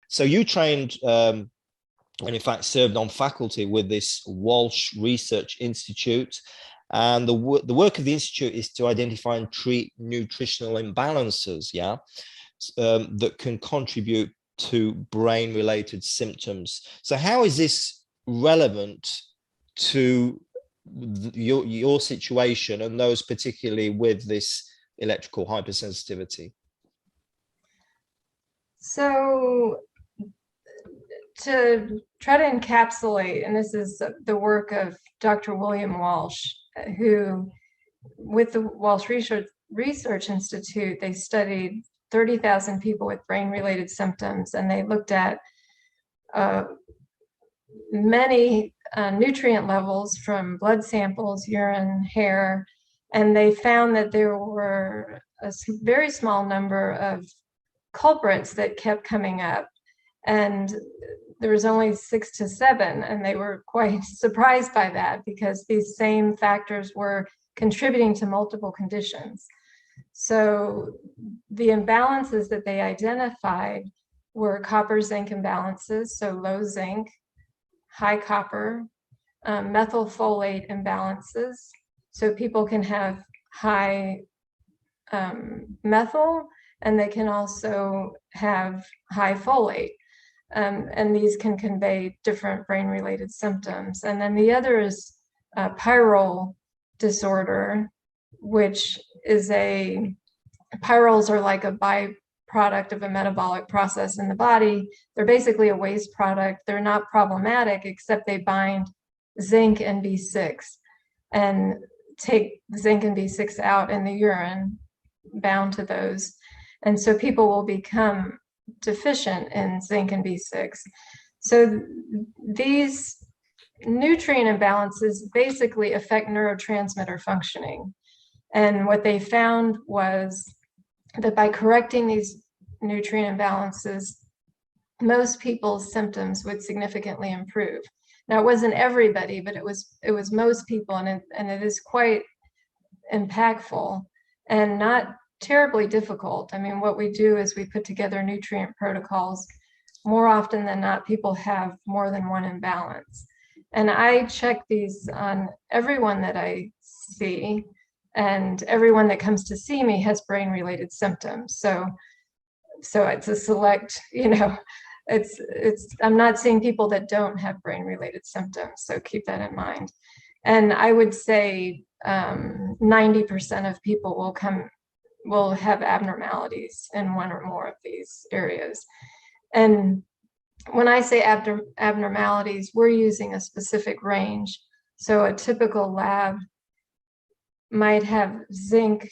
So you trained and in fact served on faculty with this Walsh Research Institute. And the work of the Institute is to identify and treat nutritional imbalances, that can contribute to brain-related symptoms. So how is this relevant to your situation and those particularly with this electrical hypersensitivity? So to try to encapsulate, and this is the work of Dr. William Walsh, who with the Walsh Research Institute, they studied 30,000 people with brain-related symptoms, and they looked at many nutrient levels from blood samples, urine, hair, and they found that there were a very small number of culprits that kept coming up, and there was only 6 to 7, and they were quite surprised by that because these same factors were contributing to multiple conditions. So the imbalances that they identified were copper zinc imbalances, so low zinc, high copper, methylfolate imbalances, so people can have high methyl, and they can also have high folate. And these can convey different brain-related symptoms. And then the other is pyrrole disorder, which is pyrroles are like a byproduct of a metabolic process in the body. They're basically a waste product. They're not problematic, except they bind zinc and B6 and take zinc and B6 out in the urine, bound to those. And so people will become deficient in zinc and B6. So these nutrient imbalances basically affect neurotransmitter functioning. And what they found was that by correcting these nutrient imbalances, most people's symptoms would significantly improve. Now, it wasn't everybody, but it was most people, and it is quite impactful and not terribly difficult. I mean, what we do is we put together nutrient protocols. More often than not, people have more than one imbalance. And I check these on everyone that I see, and everyone that comes to see me has brain-related symptoms. So it's a select, I'm not seeing people that don't have brain-related symptoms. So keep that in mind. And I would say 90% of people will have abnormalities in one or more of these areas. And when I say abnormalities, we're using a specific range. So a typical lab might have zinc,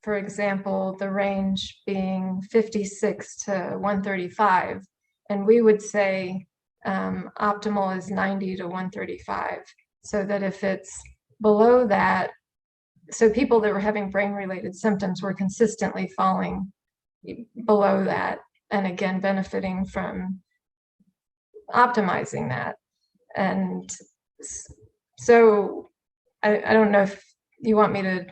for example, the range being 56 to 135. And we would say optimal is 90 to 135. So that if it's below that, so people that were having brain-related symptoms were consistently falling below that, and again, benefiting from optimizing that. And so I don't know if you want me to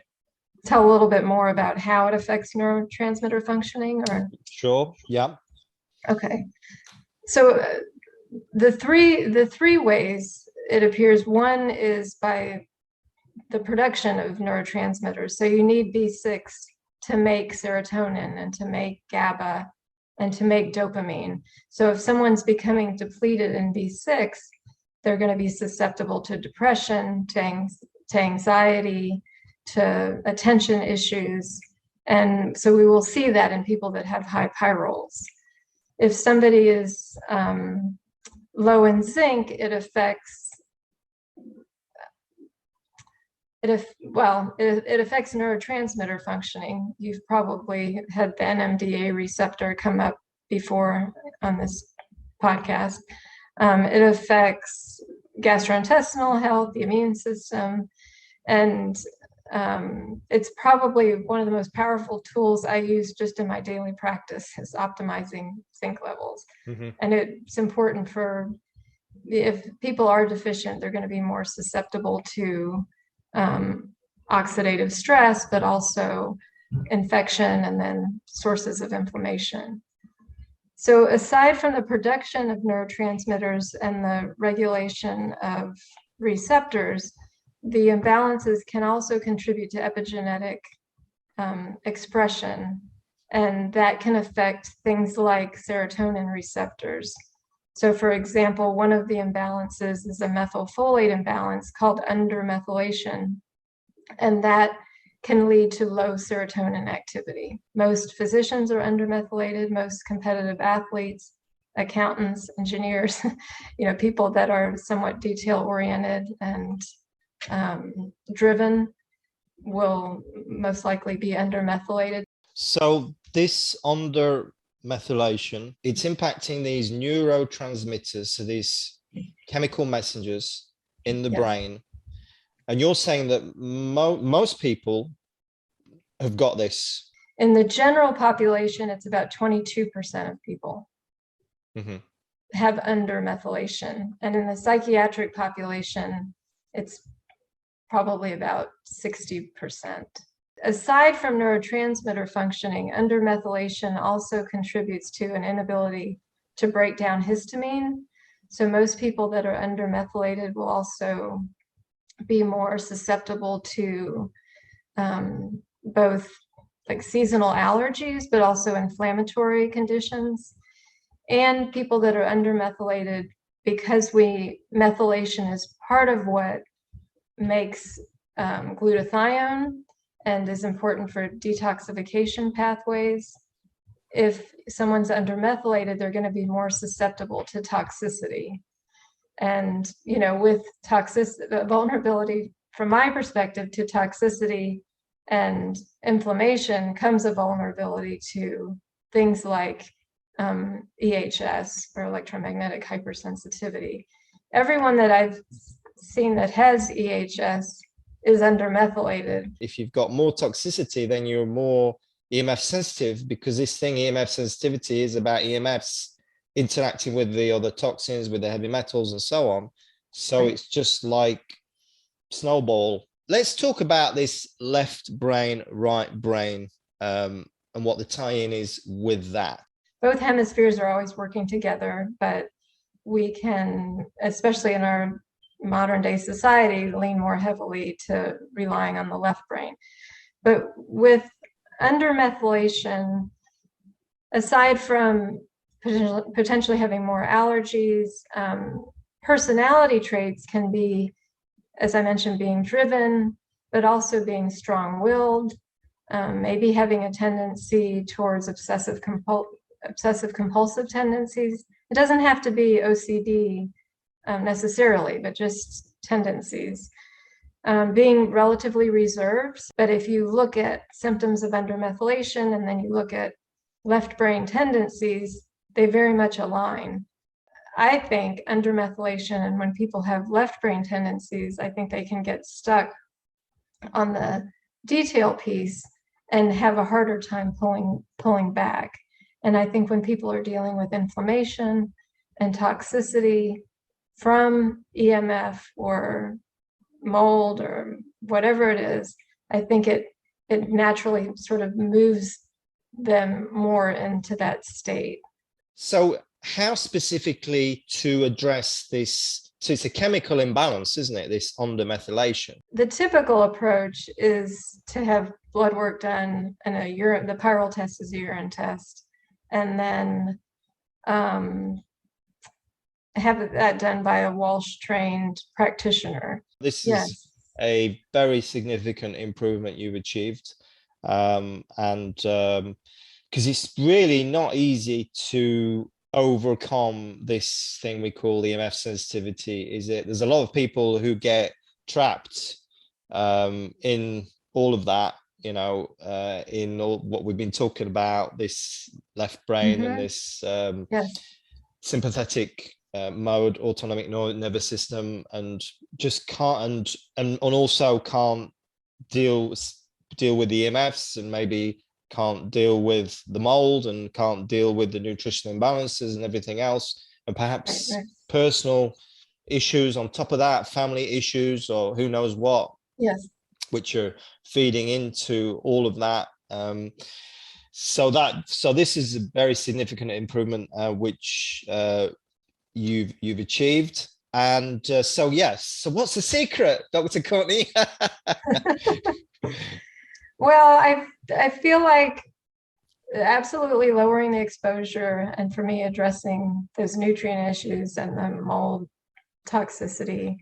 tell a little bit more about how it affects neurotransmitter functioning, or? Sure, yeah. Okay. So the three ways it appears, one is by the production of neurotransmitters. So you need B6 to make serotonin and to make GABA and to make dopamine. So if someone's becoming depleted in B6, they're going to be susceptible to depression, to anxiety, to attention issues. And so we will see that in people that have high pyrroles. If somebody is low in zinc, it affects neurotransmitter functioning. You've probably had the NMDA receptor come up before on this podcast. It affects gastrointestinal health, the immune system, and it's probably one of the most powerful tools I use just in my daily practice is optimizing zinc levels. Mm-hmm. And it's important if people are deficient, they're going to be more susceptible to oxidative stress, but also infection and then sources of inflammation. So aside from the production of neurotransmitters and the regulation of receptors, the imbalances can also contribute to epigenetic expression, and that can affect things like serotonin receptors. So for example, one of the imbalances is a methylfolate imbalance called undermethylation, and that can lead to low serotonin activity. Most physicians are undermethylated, most competitive athletes, accountants, engineers, people that are somewhat detail-oriented and driven will most likely be undermethylated. So this undermethylation, it's impacting these neurotransmitters, so these chemical messengers in the brain. And you're saying that most people have got this. In the general population, it's about 22% of people have undermethylation. And in the psychiatric population, it's probably about 60%. Aside from neurotransmitter functioning, undermethylation also contributes to an inability to break down histamine. So most people that are undermethylated will also be more susceptible to both like seasonal allergies, but also inflammatory conditions. And people that are undermethylated, because methylation is part of what makes glutathione and is important for detoxification pathways. If someone's undermethylated, they're going to be more susceptible to toxicity. And, with the vulnerability, from my perspective, to toxicity and inflammation comes a vulnerability to things like EHS, or electromagnetic hypersensitivity. Everyone that I've seen that has EHS is undermethylated. If you've got more toxicity, then you're more EMF sensitive, because this thing, EMF sensitivity, is about EMFs interacting with the other toxins, with the heavy metals and so on. So It's just like snowball. Let's talk about this left brain, right brain, and what the tie-in is with that. Both hemispheres are always working together, but we can, especially in our modern day society, lean more heavily to relying on the left brain. But with undermethylation, aside from potentially having more allergies, personality traits can be, as I mentioned, being driven, but also being strong-willed, maybe having a tendency towards obsessive compulsive tendencies. It doesn't have to be OCD necessarily, but just tendencies. Being relatively reserved. But if you look at symptoms of undermethylation and then you look at left brain tendencies, they very much align. I think undermethylation, and when people have left brain tendencies, I think they can get stuck on the detail piece and have a harder time pulling back. And I think when people are dealing with inflammation and toxicity from EMF or mold or whatever it is, I think it naturally sort of moves them more into that state. So how specifically to address this? So it's a chemical imbalance, isn't it? This undermethylation. The typical approach is to have blood work done, and the pyrrole test is a urine test, and then have that done by a Walsh-trained practitioner. This is a very significant improvement you've achieved, and because it's really not easy to overcome this thing we call the EMF sensitivity, is it? There's a lot of people who get trapped in all of that, in all what we've been talking about, this left brain and this sympathetic mode, autonomic nervous system, and just can't, and also can't deal with the EMFs, and maybe can't deal with the mold, and can't deal with the nutritional imbalances and everything else, and perhaps personal issues on top of that, family issues, or who knows what, which are feeding into all of that. So this is a very significant improvement, which you've achieved. And so yes, so what's the secret, Dr. Courtney? Well, I feel like absolutely lowering the exposure, and for me addressing those nutrient issues and the mold toxicity,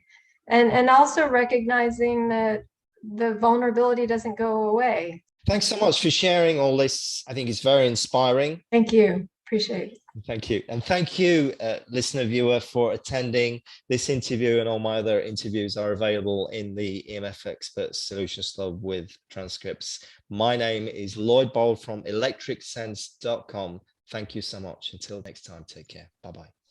and also recognizing that the vulnerability doesn't go away. Thanks so much for sharing all this. I think it's very inspiring. Thank you. Appreciate it. Thank you. And thank you, listener, viewer, for attending this interview, and all my other interviews are available in the EMF Expert Solutions Club with transcripts. My name is Lloyd Burrell from electricsense.com. Thank you so much. Until next time, take care. Bye-bye.